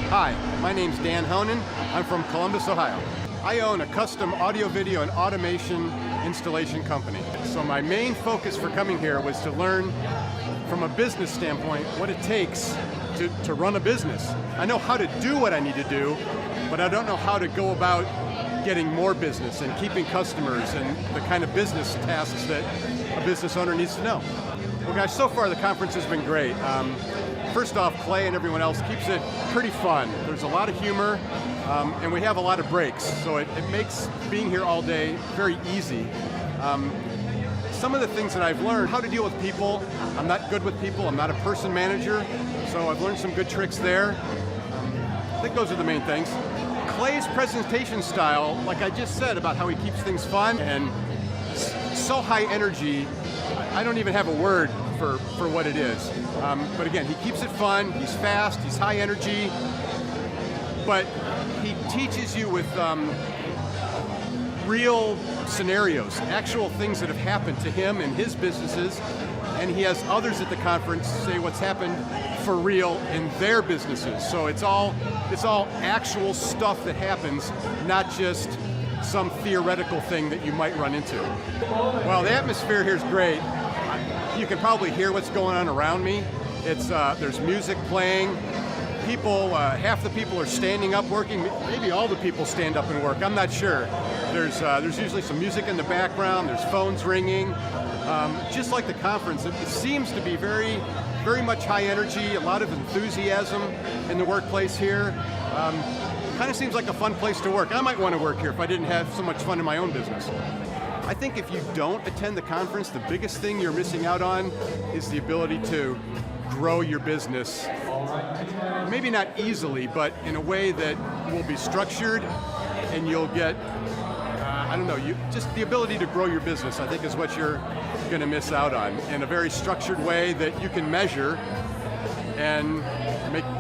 Hi, my name's Dan Honan. I'm from Columbus, Ohio. I own a custom audio, video, and automation installation company. So my main focus for coming here was to learn from a business standpoint what it takes to run a business. I know how to do what I need to do, but I don't know how to go about getting more business and keeping customers and the kind of business tasks that a business owner needs to know. Well guys, so far the conference has been great. First off, Clay and everyone else keeps it pretty fun. There's a lot of humor, and we have a lot of breaks, so it makes being here all day very easy. Some of the things that I've learned, how to deal with people. I'm not good with people, I'm not a person manager, so I've learned some good tricks there. I think those are the main things. Clay's presentation style, like I just said about how he keeps things fun and so high energy, I don't even have a word for what it is. But again, he keeps it fun, he's fast, he's high energy, but he teaches you with real scenarios, actual things that have happened to him and his businesses, and he has others at the conference say what's happened for real in their businesses. So it's all actual stuff that happens, not just some theoretical thing that you might run into. Well, the atmosphere here is great. You can probably hear what's going on around me. There's music playing. People, half the people are standing up working. Maybe all the people stand up and work. I'm not sure. There's usually some music in the background. There's phones ringing. Just like the conference, it seems to be very, very much high energy. A lot of enthusiasm in the workplace here. Kind of seems like a fun place to work. I might want to work here if I didn't have so much fun in my own business. I think if you don't attend the conference, the biggest thing you're missing out on is the ability to grow your business. Maybe not easily, but in a way that will be structured and you'll get, just the ability to grow your business, I think is what you're going to miss out on in a very structured way that you can measure and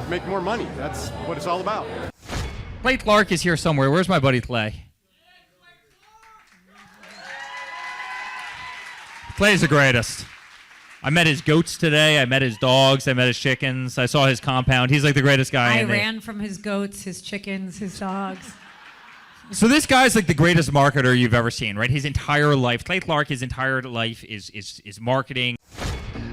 make more money. That's what it's all about. Clay Clark is here somewhere. Where's my buddy Clay? Clay's the greatest. I met his goats today. I met his dogs. I met his chickens. I saw his compound. He's like the greatest guy. I ran from his goats, his chickens, his dogs. So this guy's like the greatest marketer you've ever seen, right? His entire life, Clay Clark, his entire life is marketing.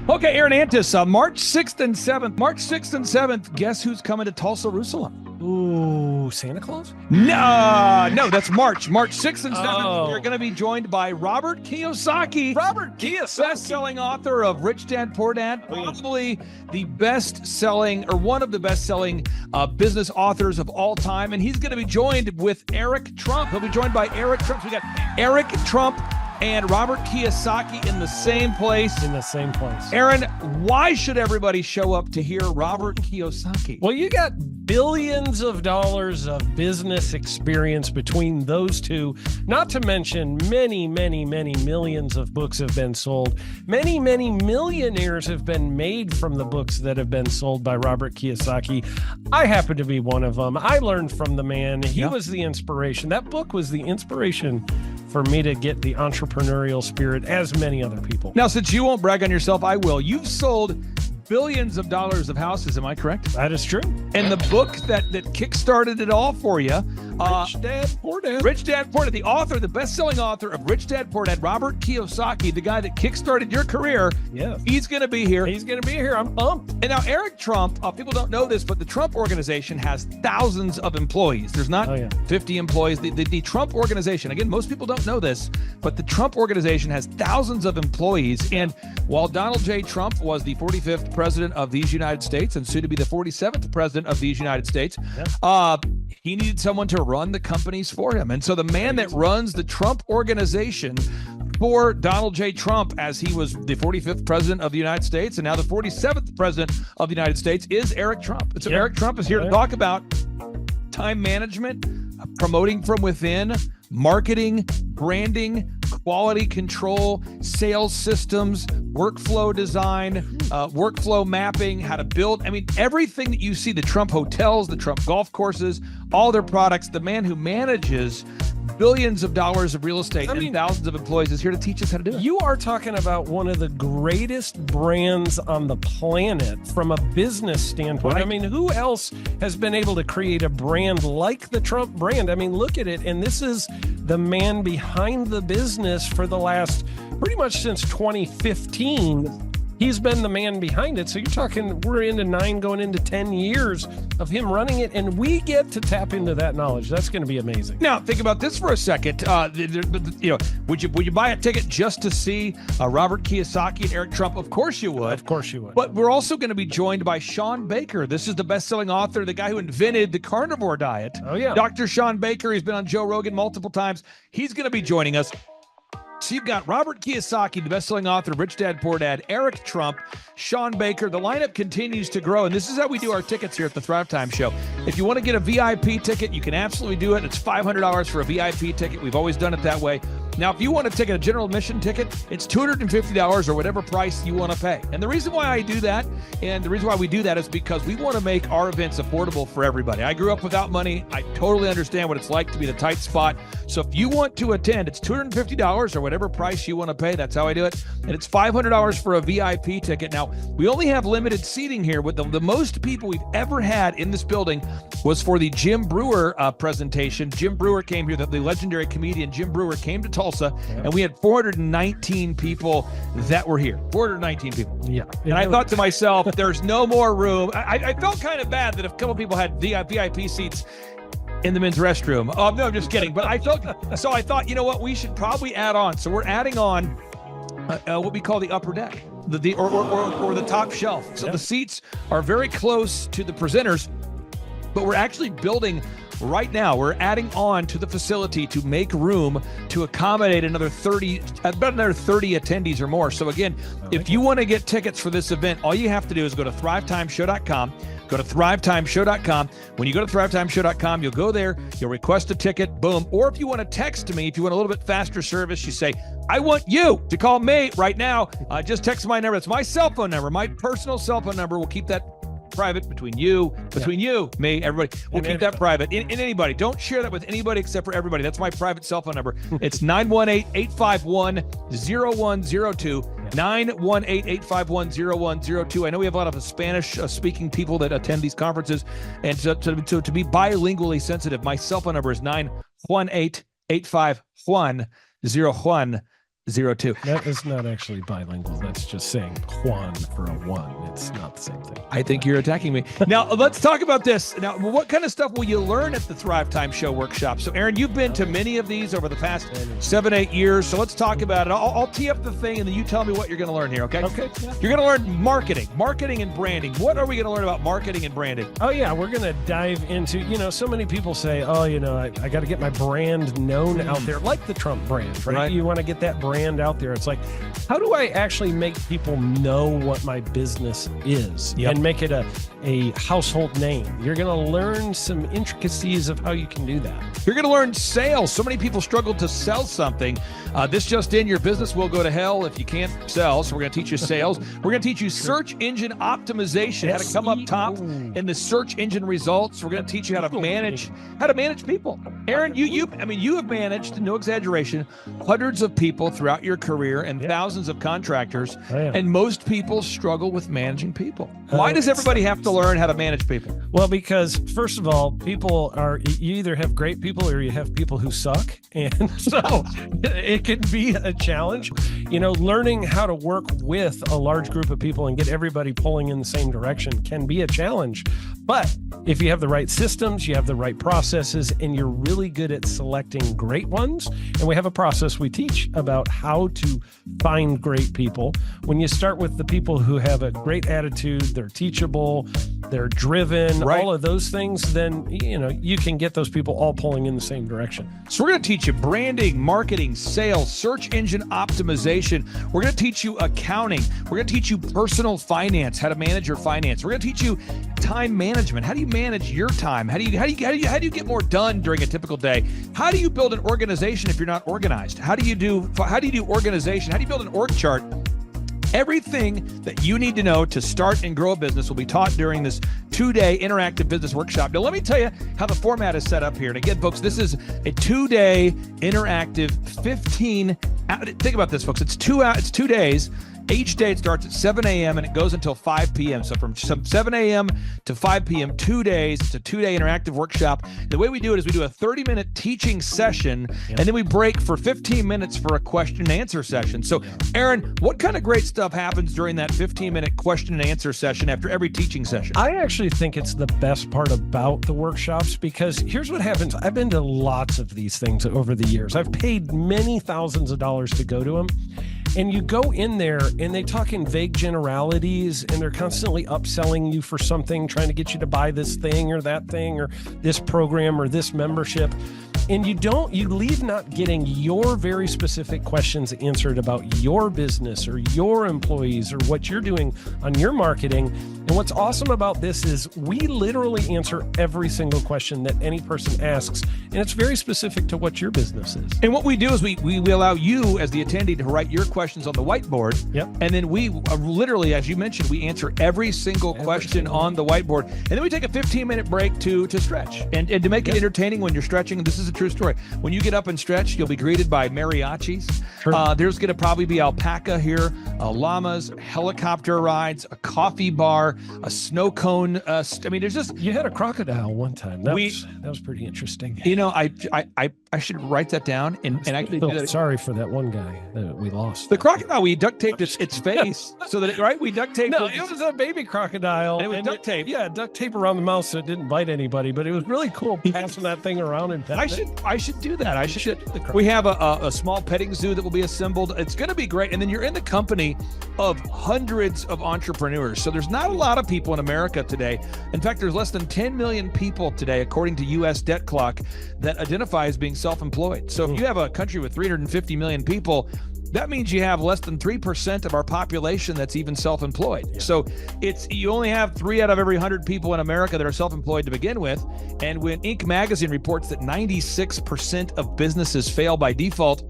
Okay, Aaron Antis, March 6th and 7th. March 6th and 7th, guess who's coming to Tulsa, Jerusalem? Ooh, Santa Claus? No, that's March. March 6th and 7th, Oh. You're going to be joined by Robert Kiyosaki. Robert Kiyosaki. Best-selling author of Rich Dad, Poor Dad. Probably the best-selling, or one of the best-selling business authors of all time. And he's going to be joined with Eric Trump. He'll be joined by Eric Trump. So we got Eric Trump and Robert Kiyosaki in the same place. In the same place. Aaron, why should everybody show up to hear Robert Kiyosaki? Well, you got billions of dollars of business experience between those two, not to mention many, many, many millions of books have been sold. Many, many millionaires have been made from the books that have been sold by Robert Kiyosaki. I happen to be one of them. I learned from the man. He was the inspiration. That book was the inspiration for me to get the entrepreneurial spirit, as many other people. Now, since you won't brag on yourself, I will. You've sold billions of dollars of houses, am I correct? That is true. And the book that kickstarted it all for you, Rich Dad, Poor Dad. Rich Dad, Poor Dad, the author, the best-selling author of Rich Dad, Poor Dad, Robert Kiyosaki, the guy that kickstarted your career. Yeah. He's going to be here. He's going to be here. I'm pumped. And now Eric Trump, people don't know this, but the Trump Organization has thousands of employees. There's not 50 employees. The Trump Organization, again, most people don't know this, but the Trump Organization has thousands of employees. And while Donald J. Trump was the 45th president of these United States and soon to be the 47th president of these United States, he needed someone to run the companies for him. And so the man that runs the Trump Organization for Donald J. Trump, as he was the 45th president of the United States and now the 47th president of the United States, is Eric Trump. And so Eric Trump is here to talk about time management, promoting from within, marketing, branding, quality control, sales systems, workflow design, workflow mapping, how to build. I mean, everything that you see, the Trump hotels, the Trump golf courses, all their products, the man who manages billions of dollars of real estate I and mean, thousands of employees is here to teach us how to do it. You are talking about one of the greatest brands on the planet from a business standpoint. Right. I mean, who else has been able to create a brand like the Trump brand? I mean, look at it. And this is the man behind the business for the last pretty much since 2015. He's been the man behind it. So you're talking, we're into 9 going into 10 years of him running it, and we get to tap into that knowledge. That's going to be amazing. Now, think about this for a second. Would you buy a ticket just to see Robert Kiyosaki and Eric Trump? Of course you would. Of course you would. But we're also going to be joined by Sean Baker. This is the best-selling author, the guy who invented the carnivore diet. Oh, yeah. Dr. Sean Baker. He's been on Joe Rogan multiple times. He's going to be joining us. So you've got Robert Kiyosaki, the best-selling author of Rich Dad, Poor Dad, Eric Trump, Sean Baker. The lineup continues to grow, and this is how we do our tickets here at the Thrive Time Show. If you want to get a VIP ticket, you can absolutely do it. It's $500 for a VIP ticket. We've always done it that way. Now, if you want to take a general admission ticket, it's $250 or whatever price you want to pay. And the reason why I do that, and the reason why we do that is because we want to make our events affordable for everybody. I grew up without money. I totally understand what it's like to be in a tight spot. So if you want to attend, it's $250 or whatever price you want to pay. That's how I do it. And it's $500 for a VIP ticket. Now, we only have limited seating here. With the most people we've ever had in this building was for the Jim Brewer presentation. Jim Brewer came here, the legendary comedian Jim Brewer came to Tulsa, and we had 419 people that were here. 419 people. Yeah. And I thought to myself, there's no more room. I felt kind of bad that if a couple people had VIP seats in the men's restroom. Oh, no, I'm just kidding. But I thought, you know what? We should probably add on. So we're adding on what we call the upper deck, or the top shelf. So the seats are very close to the presenters, but we're actually building right now. We're adding on to the facility to make room to accommodate about another 30 attendees or more. So again, if you want to get tickets for this event, all you have to do is go to thrivetimeshow.com. Go to thrivetimeshow.com. When you go to thrivetimeshow.com, you'll go there, you'll request a ticket, boom. Or if you want to text me, if you want a little bit faster service, you say, I want you to call me right now. Just text my number. It's my cell phone number, my personal cell phone number. We'll keep that private between you, me, everybody. We'll keep that private. In anybody. Don't share that with anybody except for everybody. That's my private cell phone number. It's 918-851-0102. 918-851-0102. I know we have a lot of Spanish-speaking people that attend these conferences, and so to be bilingually sensitive, my cell phone number is 918-851-0102. That is not actually bilingual. That's just saying Juan for a one. It's not the same thing. I think you're attacking me. Now, let's talk about this. Now, what kind of stuff will you learn at the Thrive Time Show workshop? So, Aaron, you've been to many of these over the past 7-8 years. So let's talk about it. I'll tee up the thing, and then you tell me what you're going to learn here, okay? Okay. You're going to learn marketing and branding. What are we going to learn about marketing and branding? Oh, yeah. We're going to dive into, so many people say, I got to get my brand known out there, like the Trump brand, right? You want to get that brand out there. It's like, how do I actually make people know what my business is and make it a household name? You're going to learn some intricacies of how you can do that. You're going to learn sales. So many people struggle to sell something. This just in, your business will go to hell if you can't sell. So we're going to teach you sales. We're going to teach you search engine optimization, how to come up top in the search engine results. We're going to teach you how to manage people. Aaron, you have managed, no exaggeration, hundreds of people throughout your career and thousands of contractors. And most people struggle with managing people. Why does everybody have to learn how to manage people? Well, because first of all, you either have great people or you have people who suck. And so it can be a challenge, learning how to work with a large group of people and get everybody pulling in the same direction can be a challenge. But if you have the right systems, you have the right processes, and you're really good at selecting great ones, and we have a process we teach about how to find great people. When you start with the people who have a great attitude, they're teachable, they're driven, all of those things, then, you can get those people all pulling in the same direction. So we're going to teach you branding, marketing, sales, search engine optimization. We're going to teach you accounting. We're going to teach you personal finance, how to manage your finance. We're going to teach you time management. How do you manage your time? How do you get more done during a typical day? How do you build an organization if you're not organized? How do you do organization? How do you build an org chart Everything that you need to know to start and grow a business will be taught during this 2-day interactive business workshop. Now, let me tell you how the format is set up here. And again, folks, this is a 2-day interactive 15. Think about this, folks. It's 2 days. Each day it starts at 7 a.m. and it goes until 5 p.m. So from 7 a.m. to 5 p.m., 2 days. It's a 2-day interactive workshop. The way we do it is we do a 30-minute teaching session, and then we break for 15 minutes for a question and answer session. So, Aaron, what kind of great stuff happens during that 15-minute question and answer session after every teaching session? I actually think it's the best part about the workshops, because here's what happens. I've been to lots of these things over the years. I've paid many thousands of dollars to go to them. And you go in there and they talk in vague generalities, and they're constantly upselling you for something, trying to get you to buy this thing or that thing or this program or this membership. And you leave not getting your very specific questions answered about your business or your employees or what you're doing on your marketing. And what's awesome about this is we literally answer every single question that any person asks, and it's very specific to what your business is. And what we do is we allow you as the attendee to write your questions on the whiteboard. Yep. And then we literally, as you mentioned, we answer every single question on the whiteboard. And then we take a 15-minute break to stretch and to make it entertaining when you're stretching. And this is a true story. When you get up and stretch, you'll be greeted by mariachis. Sure. There's going to probably be alpaca here, llamas, helicopter rides, a coffee bar, a snow cone. There's just... You had a crocodile one time. That was pretty interesting. You know, I should write that down and actually do that. Sorry for that one guy that we lost. The crocodile, we duct taped its face so that we duct taped. No, it was a baby crocodile. And it was duct tape. Yeah, duct tape around the mouth so it didn't bite anybody. But it was really cool passing that thing around and petting I should do that. We have a small petting zoo that will be assembled. It's going to be great. And then you're in the company of hundreds of entrepreneurs. So there's not a lot of people in America today. In fact, there's less than 10 million people today, according to U.S. Debt Clock, that identify as being self-employed. So if you have a country with 350 million people, that means you have less than 3% of our population that's even self-employed. Yeah. So you only have 3 out of every 100 people in America that are self-employed to begin with. And when Inc. magazine reports that 96% of businesses fail by default,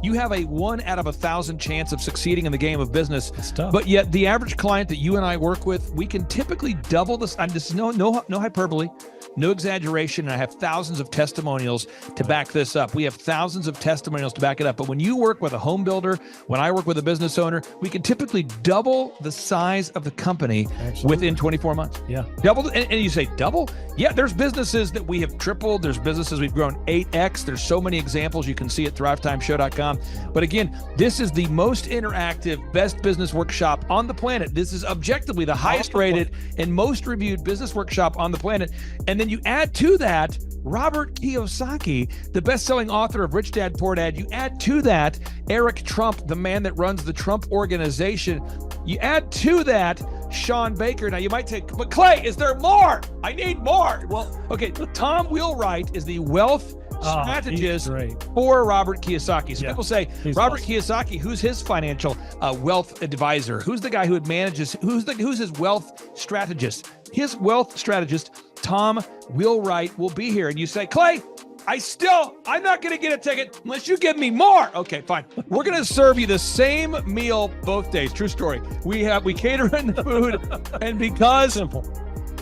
you have a 1 out of 1,000 chance of succeeding in the game of business. But yet the average client that you and I work with, we can typically double this. This is no hyperbole, no exaggeration. And I have thousands of testimonials to back this up. We have thousands of testimonials to back it up. But when you work with a home builder, when I work with a business owner, we can typically double the size of the company within 24 months. Yeah. Double. And you say double? Yeah, there's businesses that we have tripled. There's businesses we've grown 8x. There's so many examples you can see at thrivetimeshow.com. But again, this is the most interactive, best business workshop on the planet. This is objectively the highest rated and most reviewed business workshop on the planet. And then you add to that Robert Kiyosaki, the best-selling author of Rich Dad, Poor Dad. You add to that Eric Trump, the man that runs the Trump Organization. You add to that Sean Baker. Now you might say, but Clay, is there more? I need more. Well, okay, Tom Wheelwright is the wealth strategist for Robert Kiyosaki. So people say, Robert Kiyosaki, who's his financial wealth advisor? Who's the guy who manages, who's his wealth strategist? His wealth strategist, Tom Wheelwright, will be here. And you say, Clay, I'm not going to get a ticket unless you give me more. Okay, fine. We're going to serve you the same meal both days. True story. We cater in the food, and because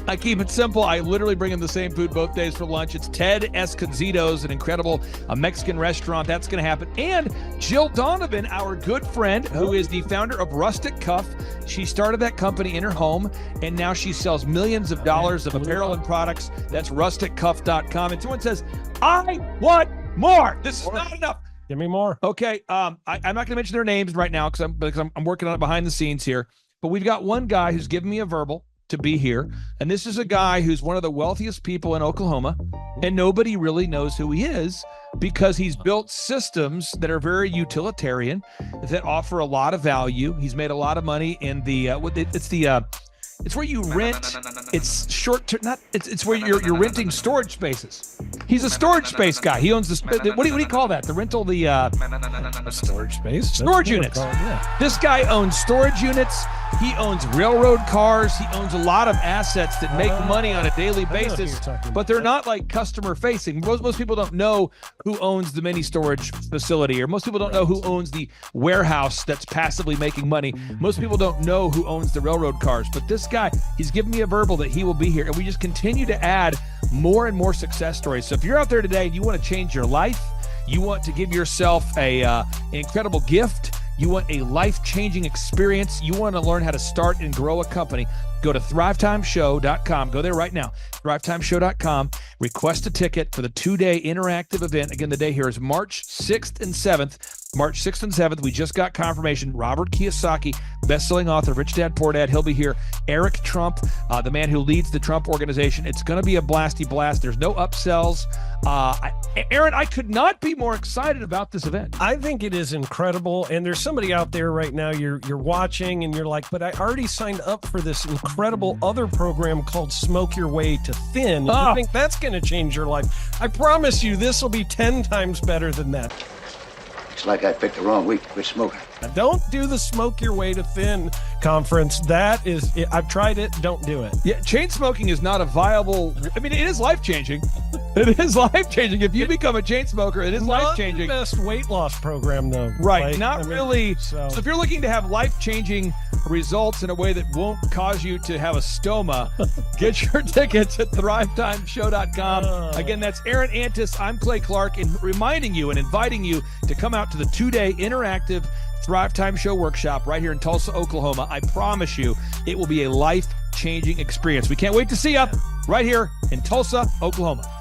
I keep it simple, I literally bring in the same food both days for lunch. It's Ted Escondido's, an incredible Mexican restaurant. That's going to happen. And Jill Donovan, our good friend, who is the founder of Rustic Cuff. She started that company in her home, and now she sells millions of dollars of apparel and products. That's rusticcuff.com. And someone says, I want more. This is not enough. Give me more. Okay. I'm not going to mention their names right now because I'm working on it behind the scenes here. But we've got one guy who's given me a verbal to be here. And this is a guy who's one of the wealthiest people in Oklahoma, and nobody really knows who he is because he's built systems that are very utilitarian, that offer a lot of value. He's made a lot of money in the It's where you rent. It's short term. Not. It's where you're renting storage spaces. He's a storage space guy. He owns this. What do you call that? The rental. Storage space. Storage units. This guy owns storage units. He owns railroad cars. He owns a lot of assets that make money on a daily basis, but they're not like customer facing. Most people don't know who owns the mini storage facility, or most people don't know who owns the warehouse that's passively making money. Most people don't know who owns the railroad cars, but this guy, he's given me a verbal that he will be here, and we just continue to add more and more success stories. So if you're out there today and you want to change your life, you want to give yourself an incredible gift, you want a life-changing experience, you want to learn how to start and grow a company, go to thrivetimeshow.com. Go there right now, thrivetimeshow.com. Request a ticket for the 2-day interactive event. Again, the day here is March 6th and 7th. March 6th and 7th, we just got confirmation. Robert Kiyosaki, best-selling author, Rich Dad, Poor Dad, he'll be here. Eric Trump, the man who leads the Trump Organization. It's going to be a blasty blast. There's no upsells. Aaron, I could not be more excited about this event. I think it is incredible. And there's somebody out there right now, you're watching and you're like, but I already signed up for this incredible other program called Smoke Your Way to Thin. I think that's going to change your life. I promise you, this will be 10 times better than that. Looks like I picked the wrong week to quit smoking. Now, don't do the Smoke Your Way to Thin conference. That is, I've tried it. Don't do it. Yeah, chain smoking is not a viable. I mean, it is life-changing. It is life-changing. If you become a chain smoker, it is life-changing. Not the best weight loss program, though. Right, really. So if you're looking to have life-changing results in a way that won't cause you to have a stoma, get your tickets at thrivetimeshow.com. Again, that's Aaron Antis. I'm Clay Clark, and reminding you and inviting you to come out to the 2-day interactive Thrive Time Show workshop right here in Tulsa, Oklahoma. I promise you, it will be a life-changing experience. We can't wait to see you right here in Tulsa, Oklahoma.